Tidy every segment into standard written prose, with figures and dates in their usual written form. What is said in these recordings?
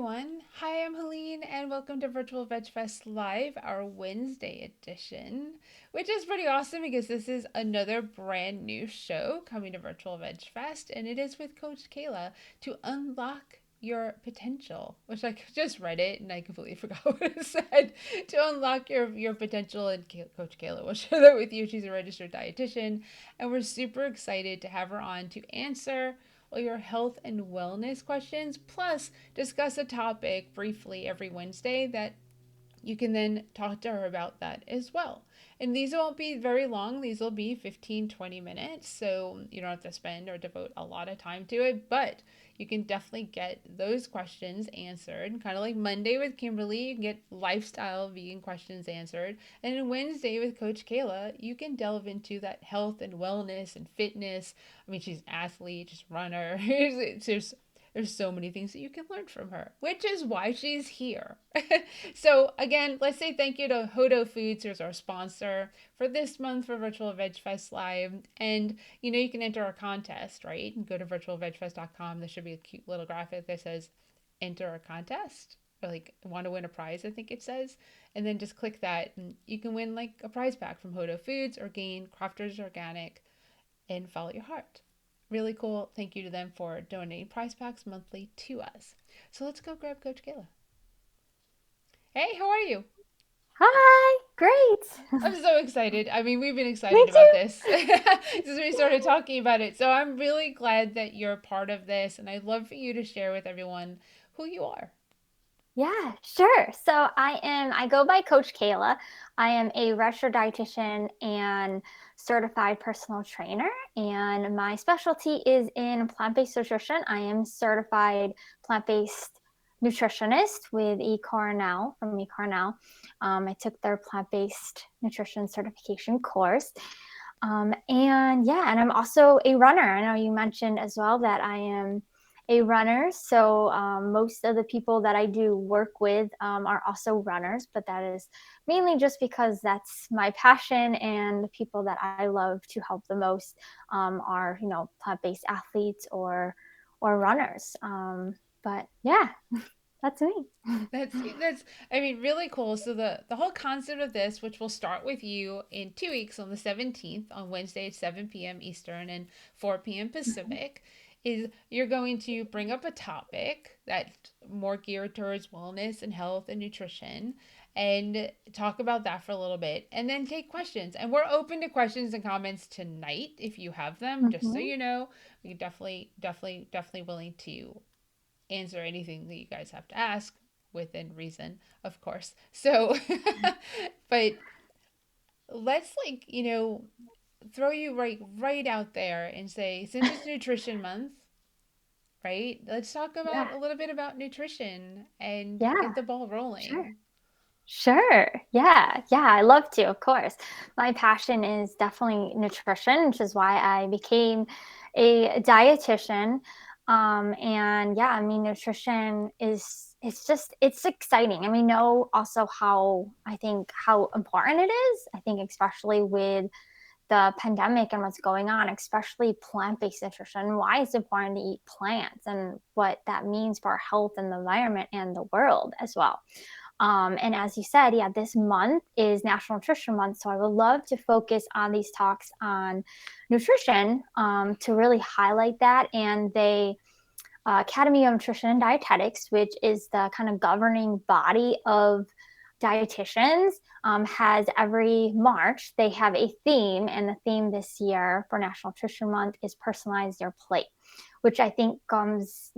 everyone. Hi, I'm Helene, and welcome to Virtual Vegfest Live, our Wednesday edition, which is pretty awesome because this is another brand new show coming to Virtual Vegfest, and it is with Coach Kayla to unlock your potential, which I just read it and I completely forgot what it said. To unlock your potential, and Coach Kayla will share that with you. She's a registered dietitian, and we're super excited to have her on to answer all your health and wellness questions, plus discuss a topic briefly every Wednesday that you can then talk to her about that as well. And these won't be very long. These will be 15, 20 minutes. So you don't have to spend or devote a lot of time to it, but you can definitely get those questions answered. Kind of like Monday with Kimberly, you can get lifestyle vegan questions answered. And then Wednesday with Coach Kayla, you can delve into that health and wellness and fitness. I mean, she's an athlete, she's a runner. There's so many things that you can learn from her, which is why she's here. So again, let's say thank you to Hodo Foods, who's our sponsor for this month for Virtual Veg Fest Live. And you can enter a contest, right? You can go to virtualvegfest.com. There should be a cute little graphic that says enter a contest, or like want to win a prize, I think it says. And then just click that and you can win like a prize pack from Hodo Foods or gain Crafters Organic and Follow Your Heart. Really cool. Thank you to them for donating prize packs monthly to us. So let's go grab Coach Kayla. Hey, how are you? Hi, great. I'm so excited. I mean, we've been Me excited about too. this since we started talking about it. So I'm really glad that you're part of this, and I'd love for you to share with everyone who you are. Yeah, sure. So I go by Coach Kayla. I am a registered dietitian and certified personal trainer, and my specialty is in plant-based nutrition. I am certified plant-based nutritionist with eCornell from eCornell. I took their plant-based nutrition certification course. And I'm also a runner. I know you mentioned as well that I am a runner. So most of the people that I do work with are also runners, but that is mainly just because that's my passion, and the people that I love to help the most are, plant-based athletes or runners. But yeah, that's me. That's I mean really cool. So the whole concept of this, which will start with you in 2 weeks on the 17th on Wednesday at 7 p.m. Eastern and 4 p.m. Pacific, is you're going to bring up a topic that more geared towards wellness and health and nutrition and talk about that for a little bit and then take questions. And we're open to questions and comments tonight if you have them, just so Mhm. you know. We definitely willing to answer anything that you guys have to ask within reason, of course. So, but let's throw you right out there and say since it's nutrition month, right? Let's talk Yeah, about a little bit about nutrition and yeah, get the ball sure. rolling. Sure. Yeah. I love to, of course. My passion is definitely nutrition, which is why I became a dietitian. And yeah, I mean, nutrition is, it's exciting. And we know also how important it is. I think, especially with the pandemic and what's going on, especially plant-based nutrition, why it's important to eat plants and what that means for our health and the environment and the world as well. And as you said, yeah, this month is National Nutrition Month. So I would love to focus on these talks on nutrition to really highlight that. And Academy of Nutrition and Dietetics, which is the kind of governing body of dietitians, has every March, they have a theme. And the theme this year for National Nutrition Month is Personalize Your Plate, which I think goes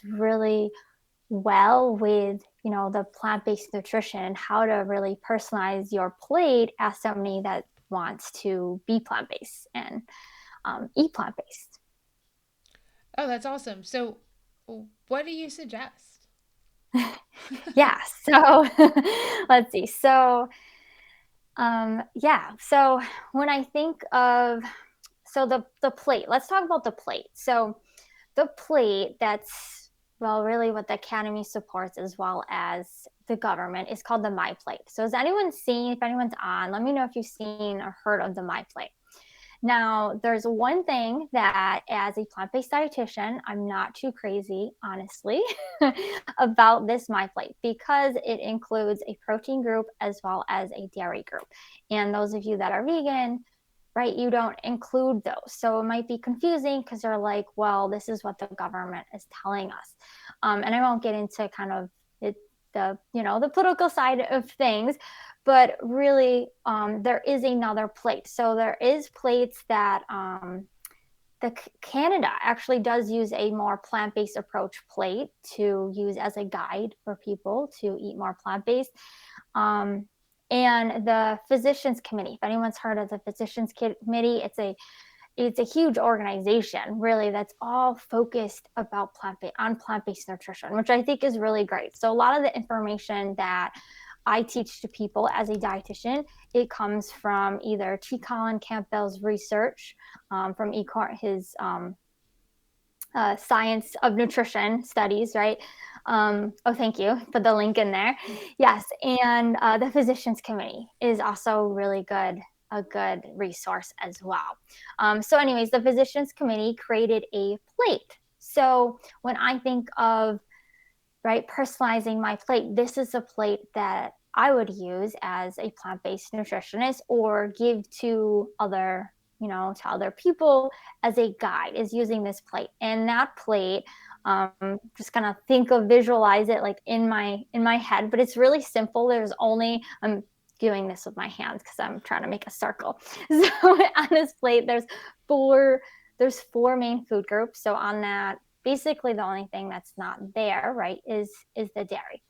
really well with the plant-based nutrition and how to really personalize your plate as somebody that wants to be plant-based and eat plant-based. Oh, that's awesome. So, what do you suggest? Yeah, so let's see. So when I think of the plate, let's talk about the plate. So the plate, that's, well, really what the academy supports as well as the government, is called the MyPlate. So has anyone seen, if anyone's on, let me know if you've seen or heard of the MyPlate. Now, there's one thing that as a plant-based dietitian, I'm not too crazy, honestly, about this MyPlate because it includes a protein group as well as a dairy group. And those of you that are vegan, right, you don't include those. So it might be confusing because they're like, well, this is what the government is telling us. And I won't get into kind of it, the political side of things, but really there is another plate. So there is plates that the Canada actually does use a more plant-based approach plate to use as a guide for people to eat more plant-based. Um, and the Physicians Committee, if anyone's heard of the Physicians Committee, it's a huge organization really that's all focused about plant-based nutrition, which I think is really great. So a lot of the information that I teach to people as a dietitian, it comes from either T. Colin Campbell's research, from his Science of Nutrition studies, right? Oh, thank you. Put the link in there. Yes, and the Physicians Committee is also really good, a good resource as well. So, anyways, the Physicians Committee created a plate. So when I think of right personalizing my plate, this is a plate that I would use as a plant-based nutritionist or give to other people as a guide, is using this plate. And that plate, just kind of visualize it like in my head, but it's really simple. I'm doing this with my hands because I'm trying to make a circle. So on this plate, there's four main food groups. So on that, basically the only thing that's not there, right, is the dairy.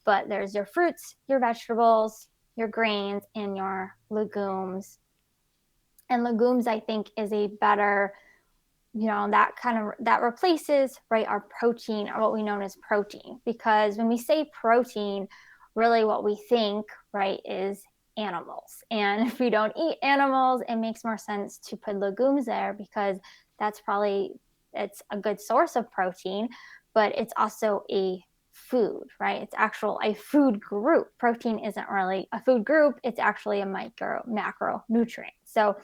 But there's your fruits, your vegetables, your grains, and your legumes. And legumes, I think, is a better, that replaces, right, our protein, or what we know as protein. Because when we say protein, really what we think, right, is animals. And if we don't eat animals, it makes more sense to put legumes there because it's a good source of protein, but it's also a food, right? It's a food group. Protein isn't really a food group. It's actually a macronutrient. So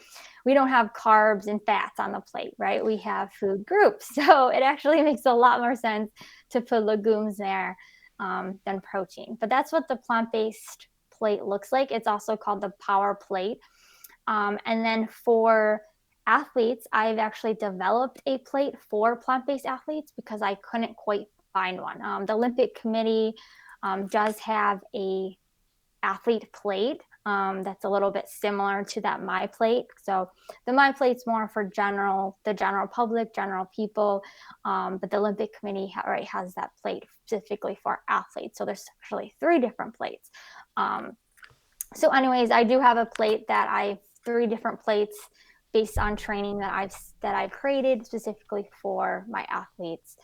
we don't have carbs and fats on the plate, right? We have food groups. So it actually makes a lot more sense to put legumes there than protein. But that's what the plant-based plate looks like. It's also called the power plate. And then for athletes, I've actually developed a plate for plant-based athletes because I couldn't quite find one. The Olympic Committee does have a athlete plate that's a little bit similar to that MyPlate. So the MyPlate's more for the general public, general people, but the Olympic Committee has that plate specifically for athletes. So there's actually 3 different plates. So anyways, I do have a plate that 3 different plates based on training that I've created specifically for my athletes,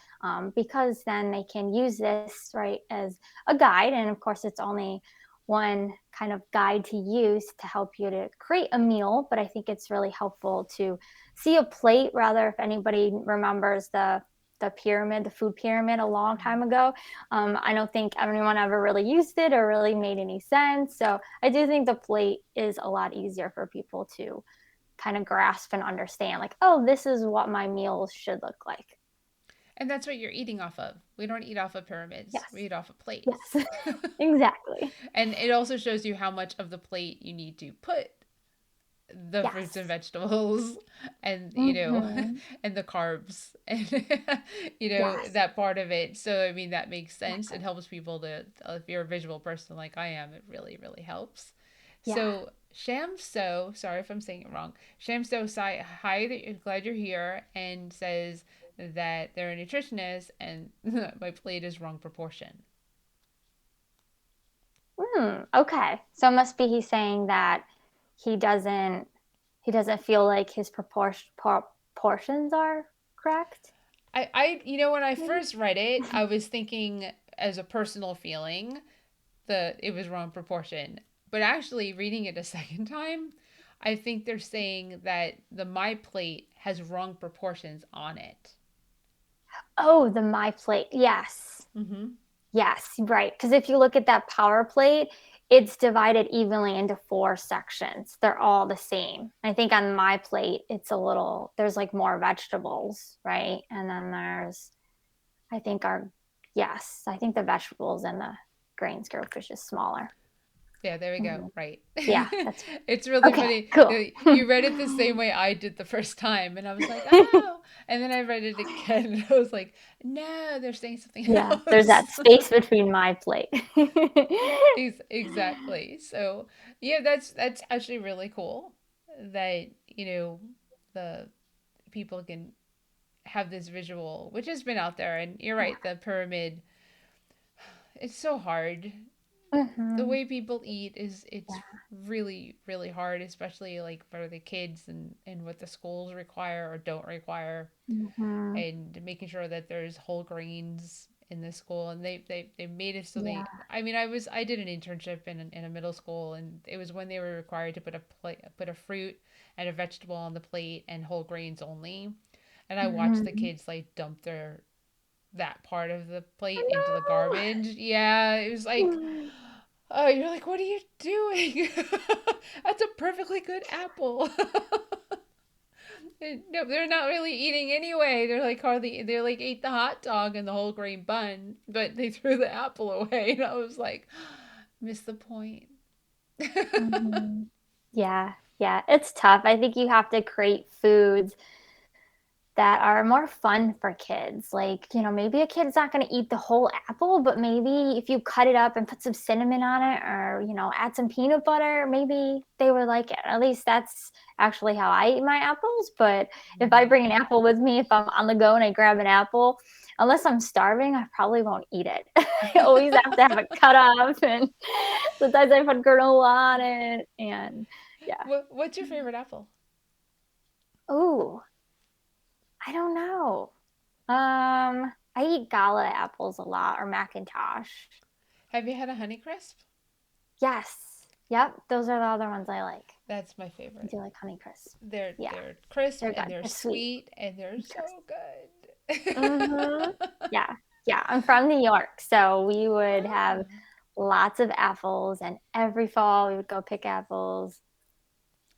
because then they can use this, right, as a guide. And of course, it's only one kind of guide to use to help you to create a meal, but I think it's really helpful to see a plate. Rather, if anybody remembers the food pyramid a long time ago, I don't think anyone ever really used it or really made any sense. So I do think the plate is a lot easier for people to kind of grasp and understand, like, oh, this is what my meals should look like. And that's what you're eating off of. We don't eat off of pyramids. We Yes. eat off of plates. Yes. Exactly. And it also shows you how much of the plate you need to put the fruits and Yes. vegetables and Mm-hmm. and the carbs and Yes. that part of it. So I mean that makes sense. It Exactly. helps people to, if you're a visual person like I am, it really really helps. Yeah. So Shamso, sorry if I'm saying it wrong. Shamso, hi, glad you're here, and says that they're a nutritionist and my plate is wrong proportion. Okay. So it must be he's saying that he doesn't he doesn't feel like his portions are correct. When I Maybe. first read it, I was thinking as a personal feeling that it was wrong proportion. But actually, reading it a second time, I think they're saying that the My Plate has wrong proportions on it. Oh, the MyPlate. Yes. Mm-hmm. Yes, right. Because if you look at that power plate, it's divided evenly into 4 sections. They're all the same. I think on MyPlate, there's like more vegetables, right? And then yes, I think the vegetables and the grains group is just smaller. Yeah, there we go. Mm-hmm. Right. Yeah, that's It's really okay, funny. cool. You read it the same way I did the first time, and I was like, oh. And then I read it again, and I was like, no, they're saying something Yeah, there's that else. space between MyPlate. Exactly. So, yeah, that's actually really cool that, the people can have this visual, which has been out there. And you're Yeah. right, the pyramid, it's so hard. The Mm-hmm. way people eat it's Yeah. really really hard, especially like for the kids and what the schools require or don't require, Mm-hmm. and making sure that there's whole grains in the school. And they made it so Yeah. I mean, I did an internship in a middle school, and it was when they were required to put a fruit and a vegetable on the plate and whole grains only. And I watched the Mm-hmm. kids like dump their that part of the plate into the No. garbage. Yeah, it was like, oh, you're like, what are you doing? That's a perfectly good apple. No, they're not really eating anyway. They're like ate the hot dog and the whole grain bun, but they threw the apple away. And I was like, missed the point. Mm-hmm. Yeah, yeah, it's tough. I think you have to create foods that are more fun for kids. Like, maybe a kid's not going to eat the whole apple, but maybe if you cut it up and put some cinnamon on it or, add some peanut butter, maybe they would like it. At least that's actually how I eat my apples. But if I bring an apple with me, if I'm on the go and I grab an apple, unless I'm starving, I probably won't eat it. I always have to have it cut up, and sometimes I put granola on it. And yeah. What's your favorite apple? Ooh, I don't know. I eat gala apples a lot or Macintosh. Have you had a Honeycrisp? Yes. Yep. Those are the other ones I like. That's my I favorite. do like Honeycrisp. They're Yeah, they're crisp they're and good. they're They're sweet. sweet and they're Crisp. so good. Mm-hmm. Yeah. Yeah. I'm from New York, so we would have Ah. lots of apples, and every fall we would go pick apples.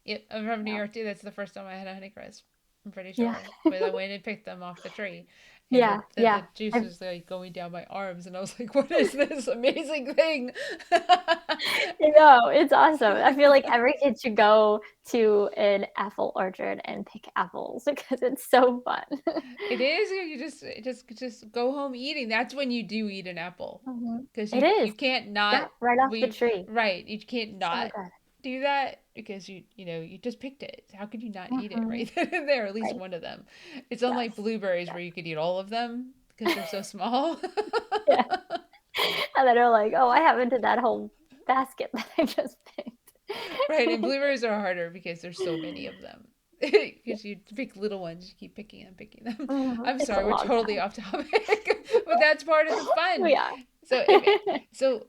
Yep, I'm from New Yeah. York too. That's the first time I had a Honeycrisp. I'm pretty Yeah. sure. But I went and picked them off the tree, and Yeah. the Yeah. juice I was like going down my arms, and I was like, "What is this amazing thing?" You know, it's awesome. I feel like every kid should go to an apple orchard and pick apples because it's so fun. It is. You just go home eating. That's when you do eat an apple, Mhm. because It you is. can't not. Yeah, right off the We tree. right. You can't So not good. do that because you just picked it. How could you not eat it Hmm. right then and there? At least Right. one of them. It's unlike Yes. blueberries where you could eat all of them because they're so small. Yeah. And then they're like, oh, I haven't did that whole basket that I just picked. Right, and blueberries are harder because there's so many of them. Yeah. Because you pick little ones, you keep picking them, picking them. I'm It's a sorry, we're long totally time. off topic, but that's part of the fun. Yeah. So if so,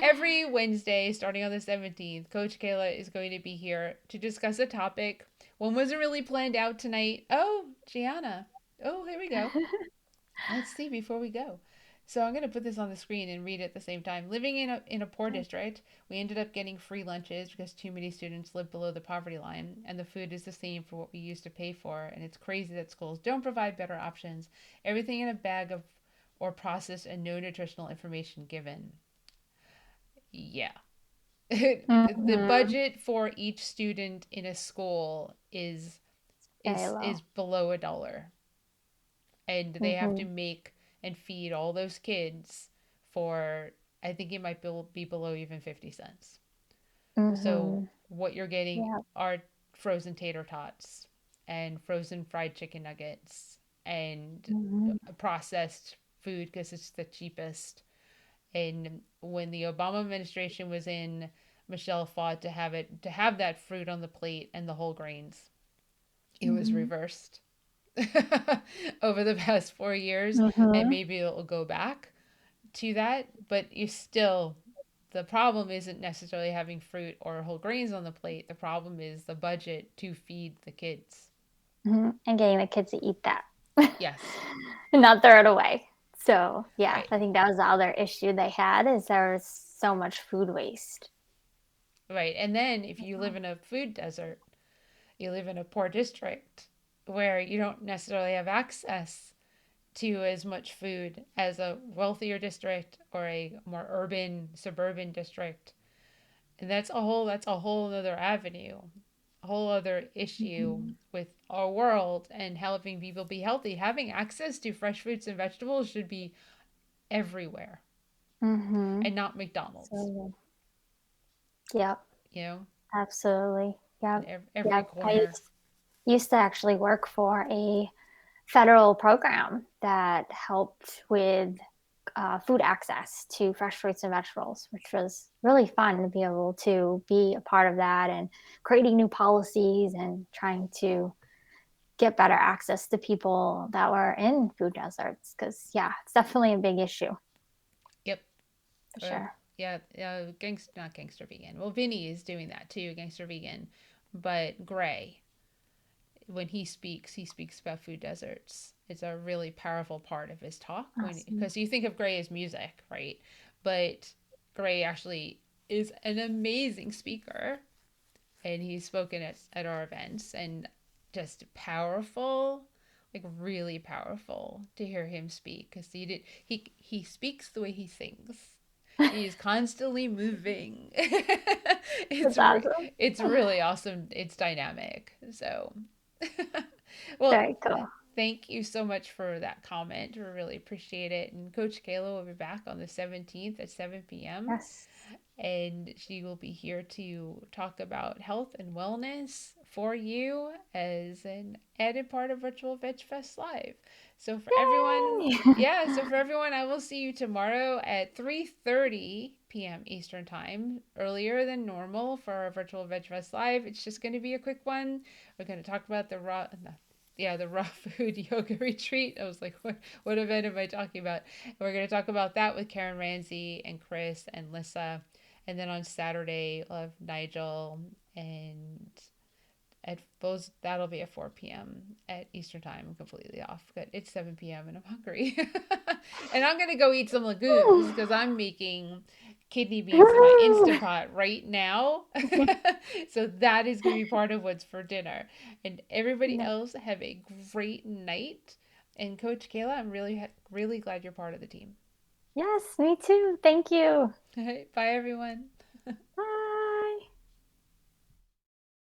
every Wednesday, starting on the 17th, Coach Kayla is going to be here to discuss a topic. One wasn't really planned out tonight. Oh, Gianna. Oh, here we go. Let's see before we go. So I'm going to put this on the screen and read it at the same time. Living in a poor district, we ended up getting free lunches because too many students live below the poverty line, and the food is the same for what we used to pay for. And it's crazy that schools don't provide better options. Everything in a bag of or processed and no nutritional information given. Yeah. The Hmm. budget for each student in a school is Very is low. is below $1, and they have to Hmm. make and feed all those kids for, I think it might be below even 50 cents. So Hmm. what you're getting Yeah. are frozen tater tots and frozen fried chicken nuggets and Hmm. processed food because it's the cheapest. And when the Obama administration was in, Michelle fought to have that fruit on the plate and the whole grains. It was Hmm. reversed over the past 4 years, and Hmm. maybe it'll go back to that. But you still, the problem isn't necessarily having fruit or whole grains on the plate. The problem is the budget to feed the kids. Hmm. And getting the kids to eat that Yes, and not throw it away. So yeah, right. I think that was the other issue they had is there was so much food waste. right? And then if you live in a food desert, you live in a poor district where you don't necessarily have access to as much food as a wealthier district or a more urban suburban district. And that's a whole other avenue, a whole other issue Mhm. with our world and helping people be healthy. Having access to fresh fruits and vegetables should be everywhere Mm-hmm. and not McDonald's, So, yep, you know, absolutely. in Yep. every Yeah. I corner. used to actually work for a federal program that helped with food access to fresh fruits and vegetables, which was really fun to be able to be a part of that and creating new policies and trying to get better access to people that were in food deserts. Because, yeah, it's definitely a big issue Yep. for Uh, sure. yeah, not gangster vegan. Well, Vinny is doing that too, gangster vegan. But Gray, when he speaks about food deserts. It's a really powerful part of his talk when Awesome. because you think of Gray as music, right? But Gray actually is an amazing speaker, and he's spoken at our events and just powerful, like really powerful to hear him speak because he speaks the way he sings. He's constantly moving. That's it's awesome. it's really awesome. It's dynamic. So, well, Very cool. thank you so much for that comment. We really appreciate it. And Coach Kayla will be back on the 17th at 7 p.m. Yes. And she will be here to talk about health and wellness for you as an added part of Virtual Veg Fest Live. So for everyone, Yay! yeah, so for everyone, I will see you tomorrow at 3:30 p.m. Eastern Time, earlier than normal for our Virtual Veg Fest Live. It's just going to be a quick one. We're going to talk about the raw food yoga retreat. I was like, what event am I talking about? And we're going to talk about that with Karen Ramsey and Chris and Lissa. And then on Saturday, we'll have Nigel and at those that'll be at 4 p.m. at Eastern Time. I'm completely off, but it's 7 p.m. and I'm hungry, and I'm gonna go eat some legumes because I'm making kidney beans in my instant pot right now. So that is gonna be part of what's for dinner. And everybody No. else have a great night. And Coach Kayla, I'm really glad you're part of the team. Yes, me too. Thank you. Bye everyone. Bye.